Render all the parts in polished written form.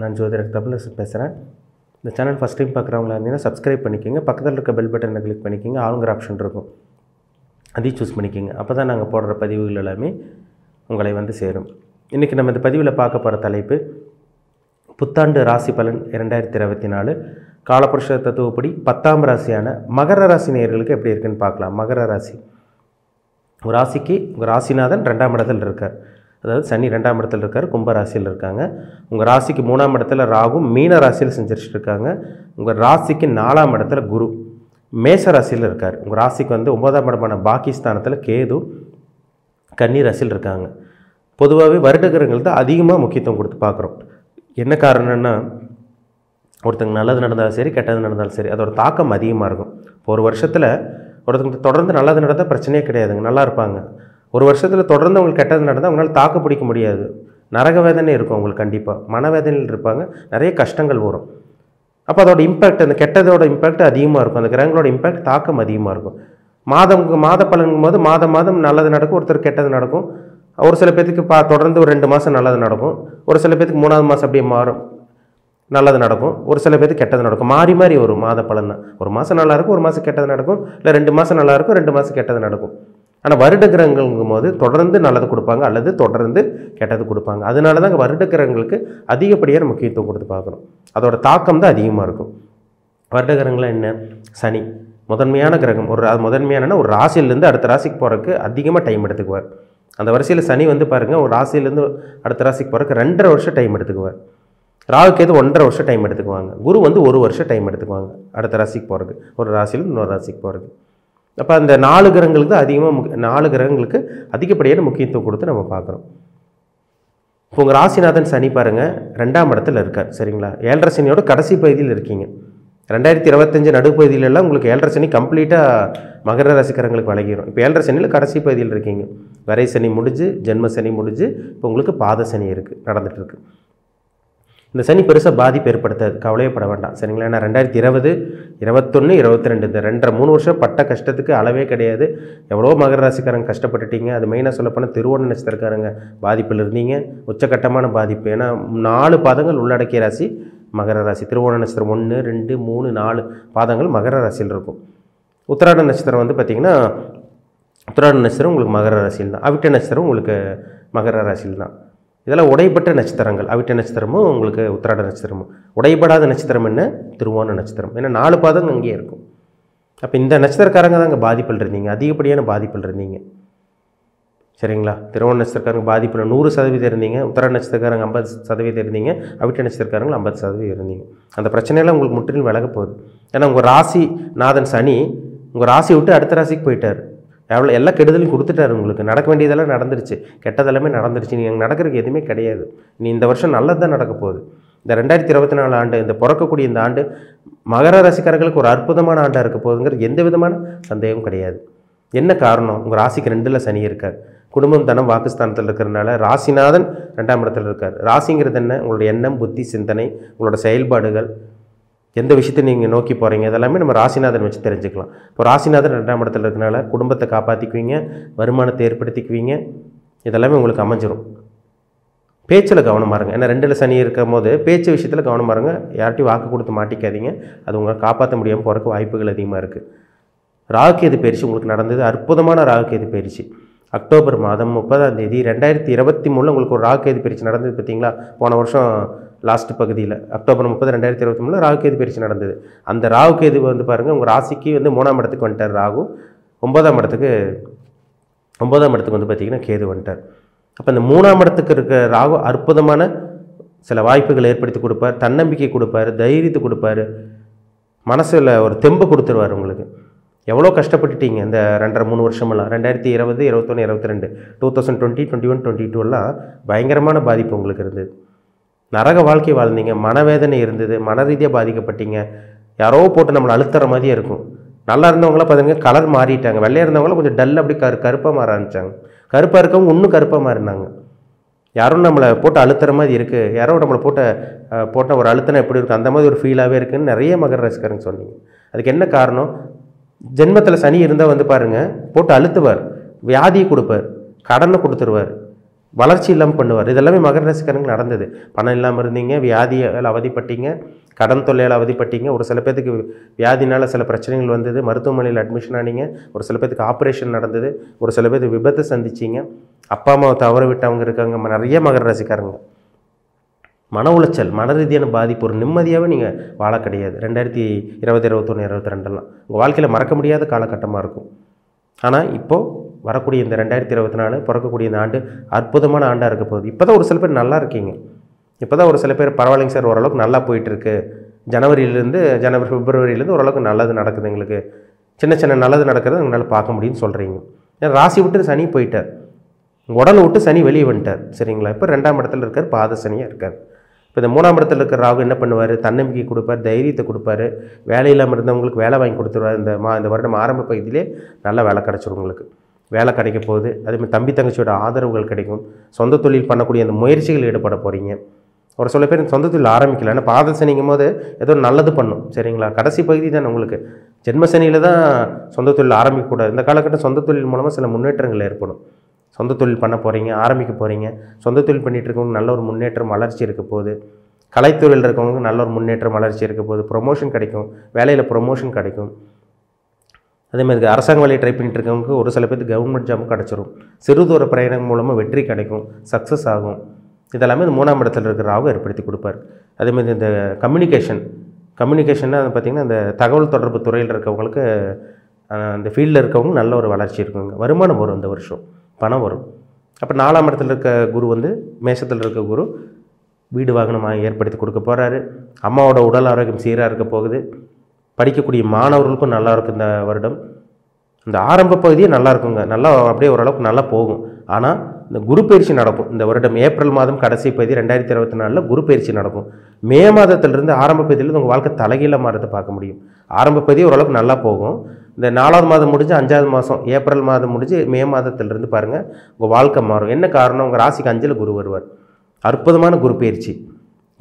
நான் ஜோதிடர் தமிழரசன் பேசுகிறேன். இந்த சேனல் ஃபஸ்ட் டைம் பார்க்குறவங்களா இருந்தீங்கன்னா சப்ஸ்கிரைப் பண்ணிக்கோங்க. பக்கத்தில் இருக்க பெல் பட்டனை கிளிக் பண்ணிக்கோங்க. ஆளுங்கிற ஆப்ஷன் இருக்கும், அதையும் சூஸ் பண்ணிக்கோங்க. அப்போ தான் நாங்கள் போடுற பதிவுகள் எல்லாமே உங்களை வந்து சேரும். இன்றைக்கி நம்ம இந்த பதிவில் பார்க்க போகிற தலைப்பு புத்தாண்டு ராசி பலன் 2024 காலபுருஷ தத்துவப்படி 10ஆம் ராசியான மகர ராசி நேயர்களுக்கு எப்படி இருக்குன்னு பார்க்கலாம். மகர ராசி ஒரு ராசிக்கு உங்கள் ராசிநாதன் 2ஆம் இடத்தில் இருக்கார். அதாவது சனி 2ஆம் இடத்துல இருக்கார், கும்ப ராசியில் இருக்காங்க. உங்கள் ராசிக்கு 3ஆம் இடத்துல ராகு மீன ராசியில் செஞ்சுட்டு இருக்காங்க. உங்கள் ராசிக்கு 4ஆம் இடத்துல குரு மேச ராசியில் இருக்கார். உங்கள் ராசிக்கு வந்து 9ஆம் இடமான பாகிஸ்தானத்தில் கேது கன்னி ராசியில் இருக்காங்க. பொதுவாகவே வருடகிரகங்கள் தான் அதிகமாக முக்கியத்துவம் கொடுத்து பார்க்குறோம். என்ன காரணம்னா, ஒருத்தங்க நல்லது நடந்தாலும் சரி கெட்டது நடந்தாலும் சரி அதோட தாக்கம் அதிகமாக இருக்கும். இப்போ ஒரு வருஷத்தில் ஒருத்தங்க தொடர்ந்து நல்லது நடந்தால் பிரச்சனையே கிடையாதுங்க, நல்லா இருப்பாங்க. ஒரு வருஷத்தில் தொடர்ந்து அவங்களுக்கு கெட்டது நடந்தால் அவங்களால தாக்கு பிடிக்க முடியாது, நரக வேதனை இருக்கும் அவங்களுக்கு, கண்டிப்பாக மனவேதனையில் இருப்பாங்க, நிறைய கஷ்டங்கள் வரும். அப்போ அதோட இம்பேக்ட், அந்த கெட்டதோட இம்பேக்ட் அதிகமாக இருக்கும், அந்த கிரகங்களோட இம்பேக்ட் தாக்கம் அதிகமாக இருக்கும். மாத பலனுங்கும் போது மாதம் நல்லது நடக்கும், ஒருத்தர் கெட்டது நடக்கும். ஒரு சில பேருக்கு தொடர்ந்து ஒரு 2 மாதம் நல்லது நடக்கும், ஒரு சில பேருக்கு 3ஆவது மாதம் அப்படியே மாறும், நல்லது நடக்கும், ஒரு சில பேருக்கு கெட்டது நடக்கும். மாறி மாறி வரும் மாத பலன் தான். ஒரு மாதம் நல்லாயிருக்கும், ஒரு மாதம் கெட்டது நடக்கும், இல்லை 2 மாதம் நல்லாயிருக்கும், 2 மாதம் கெட்டது நடக்கும். ஆனால் வருட கிரகங்களுங்கும் போது தொடர்ந்து நல்லது கொடுப்பாங்க அல்லது தொடர்ந்து கெட்டது கொடுப்பாங்க. அதனால தான் வருட கிரகங்களுக்கு அதிகப்படியான முக்கியத்துவம் கொடுத்து பார்க்கணும். அதோட தாக்கம் தான் அதிகமாக இருக்கும். வருட கிரகங்கள்லாம் என்ன? சனி முதன்மையான கிரகம். முதன்மையான ஒரு ராசியிலேருந்து அடுத்த ராசிக்கு போகிறதுக்கு அதிகமாக டைம் எடுத்துக்குவார். அந்த வரிசையில் சனி வந்து பாருங்கள், ஒரு ராசியிலேருந்து அடுத்த ராசிக்கு போகிறதுக்கு 2.5 வருஷம் டைம் எடுத்துக்குவார். ராகுக்கேது 1.5 வருஷம் டைம் எடுத்துக்குவாங்க. குரு வந்து 1 வருஷம் டைம் எடுத்துக்குவாங்க அடுத்த ராசிக்கு போகிறதுக்கு, ஒரு ராசியில் இன்னொரு ராசிக்கு போகிறது. அப்போ அந்த 4 கிரகங்களுக்கு தான் அதிகமாக 4 கிரகங்களுக்கு அதிகப்படியான முக்கியத்துவம் கொடுத்து நம்ம பார்க்குறோம். இப்போ உங்கள் ராசிநாதன் சனி பாருங்கள் 2ஆம் இடத்துல இருக்கார், சரிங்களா? 7.5 சனியோட கடைசி பகுதியில் இருக்கீங்க. 2025 நடுப்பகுதியிலெல்லாம் உங்களுக்கு 7.5 சனி கம்ப்ளீட்டாக மகர ராசிக்காரங்களுக்கு வழங்கிடும். இப்போ 7.5 சனியில் கடைசி பகுதியில் இருக்கீங்க. வரை சனி முடிஞ்சு, ஜென்ம சனி முடிஞ்சு, இப்போ உங்களுக்கு பாத சனி இருக்குது, நடந்துகிட்ருக்கு. இந்த சனி பெருசாக பாதிப்பு ஏற்படுத்தாது, கவலையப்பட வேண்டாம், சரிங்களா? ஏன்னா 2020, 21, 22 இந்த 2.5-3 வருஷம் பட்ட கஷ்டத்துக்கு அளவே கிடையாது. எவ்வளோ மகர ராசிக்காரங்க கஷ்டப்பட்டுட்டீங்க. அது மெயினாக சொல்லப்போனால் திருவோண நட்சத்திரக்காரங்க பாதிப்பில் இருந்தீங்க, உச்சக்கட்டமான பாதிப்பு. ஏன்னா 4 பாதங்கள் உள்ளடக்கிய ராசி மகர ராசி. திருவோண நட்சத்திரம் 1, 2, 3, 4 பாதங்கள் மகர ராசியில் இருக்கும். உத்திராட நட்சத்திரம் வந்து பார்த்திங்கன்னா, உத்திராட நட்சத்திரம் உங்களுக்கு மகர ராசியில் தான். அவிட்ட நட்சத்திரம் உங்களுக்கு மகர ராசியில் தான். இதெல்லாம் உடைப்பட்ட நட்சத்திரங்கள். அவிட்ட நட்சத்திரமும் உங்களுக்கு உத்திராட நட்சத்திரமும். உடைபடாத நட்சத்திரம் என்ன? திருவோண நட்சத்திரம். ஏன்னா 4 பாதம் அங்கேயே இருக்கும். அப்போ இந்த நட்சத்திரக்காரங்க தான் அங்கே பாதிப்பில் இருந்தீங்க, அதிகப்படியான பாதிப்பில் இருந்தீங்க, சரிங்களா? திருவோண நட்சத்திரக்காரங்க பாதிப்பில் 100% இருந்தீங்க, உத்திராட நட்சத்திரக்காரங்க 50% இருந்தீங்க, அவிட்ட நட்சத்திரக்காரங்க 50% இருந்தீங்க. அந்த பிரச்சனையெல்லாம் உங்களுக்கு முற்றிலும் விலக போகுது. ஏன்னா உங்கள் ராசி நாதன் சனி உங்கள் ராசியை விட்டு அடுத்த ராசிக்கு போயிட்டார். எல்லா கெடுதலையும் கொடுத்துட்டாரு. உங்களுக்கு நடக்க வேண்டியதெல்லாம் நடந்துருச்சு, கெட்டதெல்லாமே நடந்துருச்சு. நீங்கள் நடக்கிறதுக்கு எதுவுமே கிடையாது. நீ இந்த வருஷம் நல்லது தான் நடக்க போகுது. இந்த 2024 ஆண்டு, இந்த பிறக்கக்கூடிய இந்த ஆண்டு மகர ராசிக்காரர்களுக்கு ஒரு அற்புதமான ஆண்டாக இருக்க போகுதுங்கிறது எந்த விதமான சந்தேகமும் கிடையாது. என்ன காரணம்? உங்கள் ராசிக்கு 2ல் சனி இருக்கார். குடும்பம் தனம் வாக்குஸ்தானத்தில் இருக்கிறதுனால ராசிநாதன் 2ஆம் இடத்துல இருக்கார். ராசிங்கிறது என்ன? உங்களுடைய எண்ணம், புத்தி, சிந்தனை, உங்களோட செயல்பாடுகள், எந்த விஷயத்தை நீங்கள் நோக்கி போகிறீங்க, இதெல்லாமே நம்ம ராசிநாதன் வச்சு தெரிஞ்சுக்கலாம். இப்போ ராசிநாதன் 2ஆம் இடத்துல இருக்கிறனால குடும்பத்தை காப்பாற்றிக்குவீங்க, வருமானத்தை ஏற்படுத்திக்குவீங்க, இதெல்லாமே உங்களுக்கு அமைஞ்சிரும். பேச்சில் கவனமாக இருங்க. ஏன்னா 2ல் சனி இருக்கும் போது பேச்சு விஷயத்தில் கவனமாக இருங்க. யார்ட்டையும் வாக்கு கொடுத்து மாட்டிக்காதீங்க, அது உங்களை காப்பாற்ற முடியாமல் போகிறக்கு வாய்ப்புகள் அதிகமாக இருக்குது. ராகுகேது பயிற்சி உங்களுக்கு நடந்தது, அற்புதமான ராகுகேது பயிற்சி. அக்டோபர் மாதம் 30ஆம் தேதி 2023 உங்களுக்கு ஒரு ராகுகேது பயிற்சி நடந்தது, பார்த்தீங்களா? போன வருஷம் லாஸ்ட் பகுதியில் அக்டோபர் 30, 2023 ராகுகேது பயிற்சி நடந்தது. அந்த ராகுகேது வந்து பாருங்கள், உங்கள் ராசிக்கு வந்து 3ஆம் இடத்துக்கு வந்துட்டார் ராகு, 9ஆம் இடத்துக்கு வந்து பார்த்திங்கன்னா கேது வந்துட்டார். அப்போ இந்த 3ஆம் இடத்துக்கு இருக்க ராகு அற்புதமான சில வாய்ப்புகளை ஏற்படுத்தி கொடுப்பார், தன்னம்பிக்கை கொடுப்பார், தைரியத்தை கொடுப்பார், மனசில் ஒரு தெம்பு கொடுத்துருவார் உங்களுக்கு. எவ்வளோ கஷ்டப்பட்டுட்டீங்க இந்த 2.5-3 வருஷமெல்லாம். 2020, 21, 22, 2020, 21, 22 பயங்கரமான பாதிப்பு உங்களுக்கு இருந்தது. நரக வாழ்க்கை வாழ்ந்தீங்க, மனவேதனை இருந்தது, மன ரீதியாக பாதிக்கப்பட்டீங்க. யாரோ போட்டு நம்மளை அழுத்துற மாதிரியே இருக்கும். நல்லா இருந்தவங்களாம் பார்த்தீங்கன்னா கலர் மாறிட்டாங்க. வெள்ளையாக இருந்தவங்களாம் கொஞ்சம் டல் அப்படி கருப்பாக மாற ஆரம்பித்தாங்க. கருப்பாக இருக்கவங்க இன்னும் கருப்பாக மாறினாங்க. யாரும் நம்மளை போட்டு அழுத்துற மாதிரி இருக்குது, யாரோ நம்மளை போட்ட ஒரு அழுத்தனை எப்படி இருக்குது, அந்த மாதிரி ஒரு ஃபீலாகவே இருக்குதுன்னு நிறைய மகர ராசிக்காரங்க சொன்னீங்க. அதுக்கு என்ன காரணம்? ஜென்மத்தில் சனி இருந்தால் வந்து பாருங்கள், போட்டு அழுத்துவார், வியாதியை கொடுப்பார், கடனை கொடுத்துருவார், வளர்ச்சி இல்லாமல் பண்ணுவார். இதெல்லாமே மகர ராசிக்காரங்களுக்கு நடந்தது. பணம் இல்லாமல் இருந்தீங்க, வியாதியால் அவதிப்பட்டீங்க, கடன் தொல்லையால் அவதிப்பட்டீங்க, ஒரு சில பேத்துக்கு வியாதினால் சில பிரச்சனைகள் வந்தது, மருத்துவமனையில் அட்மிஷன் ஆனீங்க, ஒரு சில பேத்துக்கு ஆப்ரேஷன் நடந்தது, ஒரு சில பேருக்கு விபத்து சந்திச்சிங்க, அப்பா அம்மாவை தவற விட்டவங்க இருக்காங்க. நிறைய மகர ராசிக்காரங்க மன உளைச்சல், மன ரீதியான பாதிப்பு, ஒரு நிம்மதியாகவே நீங்கள் வாழ கிடையாது. 2020, 21, 22 உங்கள் வாழ்க்கையில் மறக்க முடியாத காலகட்டமாக இருக்கும். ஆனால் இப்போது வரக்கூடிய இந்த 2024 பிறக்கக்கூடிய இந்த ஆண்டு அற்புதமான ஆண்டாக இருக்க போகுது. இப்போ தான் ஒரு சில பேர் நல்லா இருக்கீங்க. இப்போ தான் ஒரு சில பேர் பரவாயில்லைங்க சார், ஓரளவுக்கு நல்லா போயிட்டுருக்கு, ஜனவரி, பிப்ரவரியிலேருந்து ஓரளவுக்கு நல்லது நடக்குது, எங்களுக்கு சின்ன சின்ன நல்லது நடக்கிறது எங்களால் பார்க்க முடியும்னு சொல்கிறீங்க. ஏன்னா ராசி விட்டு சனி போயிட்டார், உடலை விட்டு சனி வெளியே வந்துட்டார். சரிங்களா? இப்போ 2ஆம் இடத்துல இருக்கார், பாத சனியாக இருக்கார். இப்போ இந்த 3ஆம் இடத்துல இருக்கிற ராகு என்ன பண்ணுவார்? தன்னம்பிக்கை கொடுப்பார், தைரியத்தை கொடுப்பார், வேலை இல்லாமல் இருந்தவங்களுக்கு வேலை வாங்கி கொடுத்துருவார். இந்த வருடம் ஆரம்ப பகுதியிலே நல்ல வேலை கிடச்சிரும், உங்களுக்கு வேலை கிடைக்க போகுது. அதேமாதிரி தம்பி தங்கச்சியோட ஆதரவுகள் கிடைக்கும். சொந்த தொழில் பண்ணக்கூடிய அந்த முயற்சிகள் ஈடுபட போகிறீங்க. ஒரு சில பேர் சொந்த தொழில் ஆரம்பிக்கல, ஆனால் பாத சனிங்கும் போது ஏதோ நல்லது பண்ணும். சரிங்களா? கடைசி பகுதி தான் உங்களுக்கு. ஜென்மசனியில் தான் சொந்த தொழில் ஆரம்பிக்கக்கூடாது. இந்த காலகட்டம் சொந்த தொழில் மூலமாக சில முன்னேற்றங்கள் ஏற்படும். சொந்த தொழில் பண்ண போகிறீங்க, ஆரம்பிக்க போகிறீங்க. சொந்த தொழில் பண்ணிகிட்டு இருக்கவங்க நல்ல ஒரு முன்னேற்றம் வளர்ச்சி இருக்க போகுது. கலைத்துறையில் இருக்கவங்க நல்ல ஒரு முன்னேற்றம் வளர்ச்சி இருக்க போகுது. ப்ரொமோஷன் கிடைக்கும், வேலையில் ப்ரொமோஷன் கிடைக்கும். அதேமாதிரி அரசாங்க வேலையை ட்ரை பண்ணிட்டு இருக்கவங்க ஒரு சில பேருக்கு கவர்மெண்ட் ஜாப் கிடச்சிரும். சிறு தூர பிரயாணம் மூலமாக வெற்றி கிடைக்கும், சக்ஸஸ் ஆகும். இதெல்லாமே இந்த 3ஆம் இடத்துல இருக்கிற ராகு ஏற்படுத்தி கொடுப்பார். அதேமாதிரி இந்த கம்யூனிகேஷன்னா பார்த்திங்கன்னா இந்த தகவல் தொடர்பு துறையில் இருக்கவங்களுக்கு, அந்த ஃபீல்டில் இருக்கவங்க நல்ல ஒரு வளர்ச்சி இருக்குங்க. வருமானம் வரும், இந்த வருஷம் பணம் வரும். அப்போ 4ஆம் இடத்துல இருக்க குரு மேஷத்தில் இருக்க குரு வீடு வாகனமாக ஏற்படுத்தி கொடுக்க போகிறாரு. அம்மாவோட உடல் ஆரோக்கியம் சீராக இருக்க போகுது. படிக்கக்கூடிய மாணவர்களுக்கும் நல்லா இருக்கும் இந்த வருடம். இந்த ஆரம்ப பகுதியே நல்லா இருக்குங்க, நல்லா அப்படியே ஓரளவுக்கு நல்லா போகும். ஆனால் இந்த குரு பயிற்சி நடக்கும் இந்த வருடம். ஏப்ரல் மாதம் கடைசி பகுதி 2024 குரு பயிற்சி நடக்கும். மே மாதத்திலிருந்து ஆரம்ப பகுதியிலேருந்து உங்கள் வாழ்க்கை தலைகீழ மாறதை பார்க்க முடியும். ஆரம்ப பகுதி ஓரளவுக்கு நல்லா போகும். இந்த 4ஆவது மாதம் முடிஞ்சு 5ஆவது மாதம் ஏப்ரல் மாதம் முடிஞ்சு மே மாதத்திலிருந்து பாருங்கள் உங்கள் வாழ்க்கை மாறும். என்ன காரணம்? உங்கள் ராசிக்கு 5ல் குரு வருவார். அற்புதமான குரு பயிற்சி.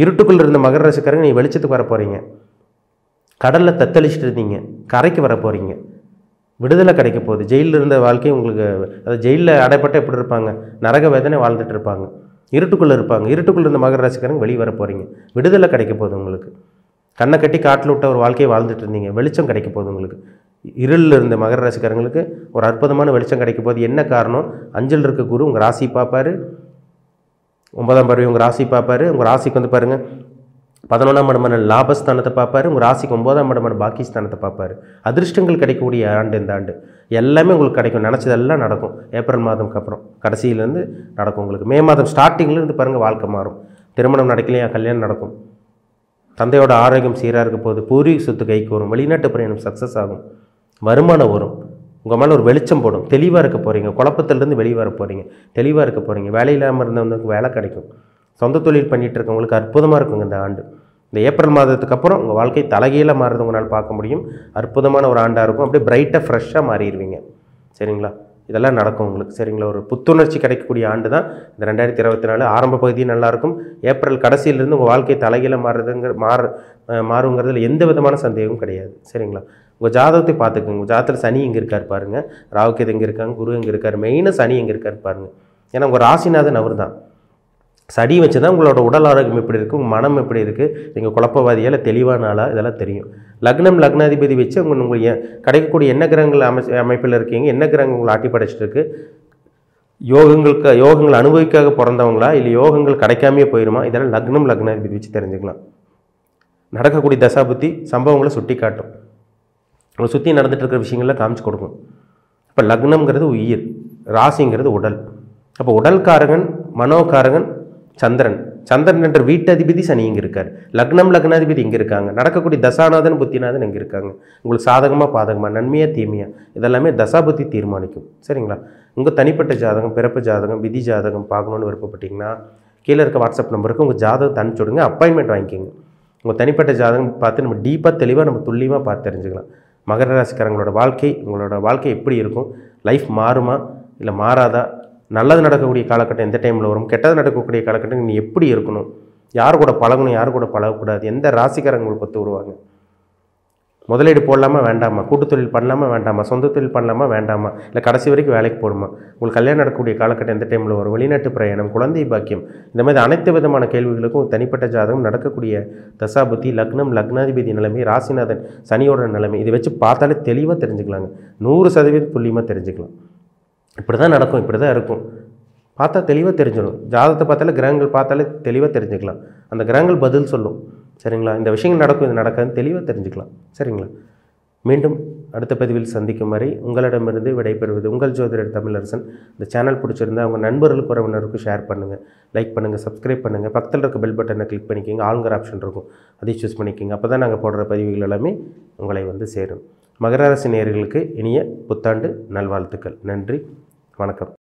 இருட்டுக்குள்ளே இருந்த மகர ராசிக்காரங்க நீ வெளிச்சத்துக்கு வர போகிறீங்க. கடலில் தத்தளிச்சுட்டு இருந்தீங்க, கரைக்கு வர போகிறீங்க. விடுதலை கிடைக்க போகுது. ஜெயிலில் இருந்த வாழ்க்கை உங்களுக்கு, அதாவது ஜெயிலில் அடைப்பட்ட எப்படி இருப்பாங்க, நரக வேதனை வாழ்ந்துட்டு இருப்பாங்க, இருட்டுக்குள்ளே இருப்பாங்க. இருட்டுக்குள்ளே இருந்த மகர ராசிக்காரங்க வெளியே வர போகிறீங்க. விடுதலை கிடைக்க போகுது உங்களுக்கு. கண்ணை கட்டி காட்டில் விட்ட ஒரு வாழ்க்கையை வாழ்ந்துட்டு இருந்தீங்க, வெளிச்சம் கிடைக்க போகுது உங்களுக்கு. இருளில் இருந்த மகர ராசிக்காரங்களுக்கு ஒரு அற்புதமான வெளிச்சம் கிடைக்க போகுது. என்ன காரணம்? 5ல் இருக்க குரு உங்கள் ராசி பார்ப்பார். 9ஆம் பார்வை உங்கள் ராசி பார்ப்பார். உங்கள் ராசிக்கு பாருங்கள் 11ஆம் இடமான லாபஸ்தானத்தை பார்ப்பார். உங்கள் ராசிக்கு 9ஆம் இடமான பாக்கியஸ்தானத்தை பார்ப்பார். அதிர்ஷ்டங்கள் கிடைக்கக்கூடிய ஆண்டு இந்த ஆண்டு. எல்லாமே உங்களுக்கு கிடைக்கும், நினச்சதெல்லாம் நடக்கும். ஏப்ரல் மாதம்க்கு அப்புறம் கடைசியிலேருந்து நடக்கும் உங்களுக்கு. மே மாதம் ஸ்டார்டிங்லேருந்து பாருங்கள் வாழ்க்கை மாறும். திருமணம் நடக்கலையா, கல்யாணம் நடக்கும். தந்தையோட ஆரோக்கியம் சீராக இருக்க போது. பூர்வீக சொத்து கைக்கு வரும். வெளிநாட்டு பிரயாணம் சக்ஸஸ் ஆகும். வருமானம் வரும். உங்கள் மேலே ஒரு வெளிச்சம் போடும். தெளிவாக இருக்க போகிறீங்க. குழப்பத்திலேருந்து வெளியே வர போகிறீங்க. தெளிவாக இருக்க போகிறீங்க. வேலை இல்லாமல் இருந்தவங்களுக்கு வேலை கிடைக்கும். சொந்த தொழில் பண்ணிகிட்டு இருக்கவங்களுக்கு அற்புதமாக இருக்குங்க இந்த ஆண்டு. இந்த ஏப்ரல் மாதத்துக்கு அப்புறம் உங்கள் வாழ்க்கை தலைகீழாக மாறுறது உங்களால் பார்க்க முடியும். அற்புதமான ஒரு ஆண்டாக இருக்கும். அப்படியே பிரைட்டாக ஃப்ரெஷ்ஷாக மாறிடுவீங்க. சரிங்களா? இதெல்லாம் நடக்கும் உங்களுக்கு. சரிங்களா? ஒரு புத்துணர்ச்சி கிடைக்கக்கூடிய ஆண்டு தான் இந்த 2024. ஆரம்ப பகுதியும் நல்லாயிருக்கும். ஏப்ரல் கடைசியிலேருந்து உங்கள் வாழ்க்கை தலைகீழ மாறுங்கிறதுல எந்த விதமான சந்தேகமும் கிடையாது. சரிங்களா? உங்கள் ஜாதகத்தை பார்த்துக்குங்க. உங்கள் ஜாதகத்தில் சனி எங்கே இருக்கார் பாருங்கள், ராகுகேது எங்கே இருக்காங்க, குரு எங்கே இருக்கார், மெயினாக சனி எங்கே இருக்கார் பாருங்கள். ஏன்னா உங்கள் ராசிநாதன் அவர் தான். சனி வச்சு தான் உங்களோட உடல் ஆரோக்கியம் எப்படி இருக்குது, உங்கள் மனம் எப்படி இருக்குது, நீங்கள் குழப்பவாதியா இல்லை தெளிவான ஆளா, இதெல்லாம் தெரியும். லக்னாதிபதி வச்சு உங்களுக்கு கிடைக்கக்கூடிய என்ன கிரகங்கள் அமைப்பில் இருக்கீங்க, என்ன கிரகங்கள் உங்களை ஆட்டி படைச்சிட்டு இருக்கு, யோகங்கள் அனுபவிக்காக பிறந்தவங்களா இல்லை யோகங்கள் கிடைக்காமையே போயிடுமா, இதெல்லாம் லக்னாதிபதி வச்சு தெரிஞ்சுக்கலாம். நடக்கக்கூடிய தசாபுத்தி சம்பவங்களை சுட்டி காட்டும். உங்களை சுற்றி நடந்துட்டு இருக்கிற விஷயங்கள்லாம் காமிச்சு கொடுக்கும். இப்போ லக்னம்ங்கிறது உயிர், ராசிங்கிறது உடல். அப்போ உடல்காரகன், மனோகாரகன் சந்திரன். சந்திரன் என்ற வீட்டதிபதி சனி இங்கே இருக்கார். லக்னாதிபதி இங்கே இருக்காங்க. நடக்கக்கூடிய தசாநாதன் புத்திநாதன் இங்கே இருக்காங்க. உங்களுக்கு சாதகமாக பாதகமாக, நன்மையாக தீமையாக, இதெல்லாமே தசாபுத்தி தீர்மானிக்கும். சரிங்களா? உங்கள் தனிப்பட்ட ஜாதகம், பிறப்பு ஜாதகம், விதி ஜாதகம் பார்க்கணுன்னு விருப்பப்பட்டிங்கன்னா கீழே இருக்க வாட்ஸ்அப் நம்பருக்கு உங்கள் ஜாதகத்தை அனுப்பிச்சி விடுங்க. அப்பாயின்மெண்ட் வாங்கிக்கோங்க. உங்கள் தனிப்பட்ட ஜாதகம் பார்த்து நம்ம டீப்பாக தெளிவாக நம்ம துல்லியமாக பார்த்து தெரிஞ்சுக்கலாம். மகர ராசிக்காரங்களோட வாழ்க்கை, உங்களோட வாழ்க்கை எப்படி இருக்கும், லைஃப் மாறுமா இல்லை மாறாதா, நல்லது நடக்கக்கூடிய காலகட்டம் எந்த டைமில் வரும், கெட்டது நடக்கக்கூடிய காலகட்டம் நீ எப்படி இருக்கணும், யார் கூட பழகணும், யார் கூட பழகக்கூடாது, எந்த ராசிக்காரங்களுக்கு ஒத்து வருவாங்க, முதலீடு போடலாமா வேண்டாமா, கூட்டு தொழில் பண்ணலாமா வேண்டாமா, சொந்த தொழில் பண்ணலாமா வேண்டாமா, இல்லை கடைசி வரைக்கும் வேலைக்கு போடுமா, உங்களுக்கு கல்யாணம் நடக்கக்கூடிய காலகட்டம் எந்த டைமில் வரும், வெளிநாட்டு பிரயாணம், குழந்தை பாக்கியம், இந்த மாதிரி அனைத்து விதமான கேள்விகளுக்கும் தனிப்பட்ட ஜாதகம், நடக்கக்கூடிய தசாபுத்தி, லக்னம், லக்னாதிபதி நிலைமை, ராசிநாதன் சனியோட நிலைமை, இதை வச்சு பார்த்தாலே தெளிவாக தெரிஞ்சுக்கலாங்க. 100% துல்லியமாக தெரிஞ்சுக்கலாம். இப்படி தான் நடக்கும், இப்படி தான் இருக்கும், பார்த்தா தெளிவாக தெரிஞ்சிடும். ஜாதகத்தை பார்த்தாலே கிரகங்கள் பார்த்தாலே தெளிவாக தெரிஞ்சுக்கலாம். அந்த கிரகங்கள் பதில் சொல்லும். சரிங்களா? இந்த விஷயங்கள் நடக்கும், இது நடக்காதுன்னு தெளிவாக தெரிஞ்சுக்கலாம். சரிங்களா? மீண்டும் அடுத்த பதிவில் சந்திக்கும் வரை உங்களிடமிருந்து விடைபெறுவது உங்கள் ஜோதிடர் தமிழரசன். இந்த சேனல் பிடிச்சிருந்தா உங்கள் நண்பர்களுக்கு உறவினருக்கும் ஷேர் பண்ணுங்கள், லைக் பண்ணுங்கள், சப்ஸ்கிரைப் பண்ணுங்கள். பக்கத்தில் இருக்க பெல் பட்டனை கிளிக் பண்ணிக்கோங்க. ஆளுங்கிற ஆப்ஷன் இருக்கும், அதையும் சூஸ் பண்ணிக்கோங்க. அப்போ தான் நாங்கள் போடுற பதிவுகள் எல்லாமே உங்களை வந்து சேரும். மகர ராசி நேயர்களுக்கு இனிய புத்தாண்டு நல்வாழ்த்துக்கள். நன்றி, வணக்கம்.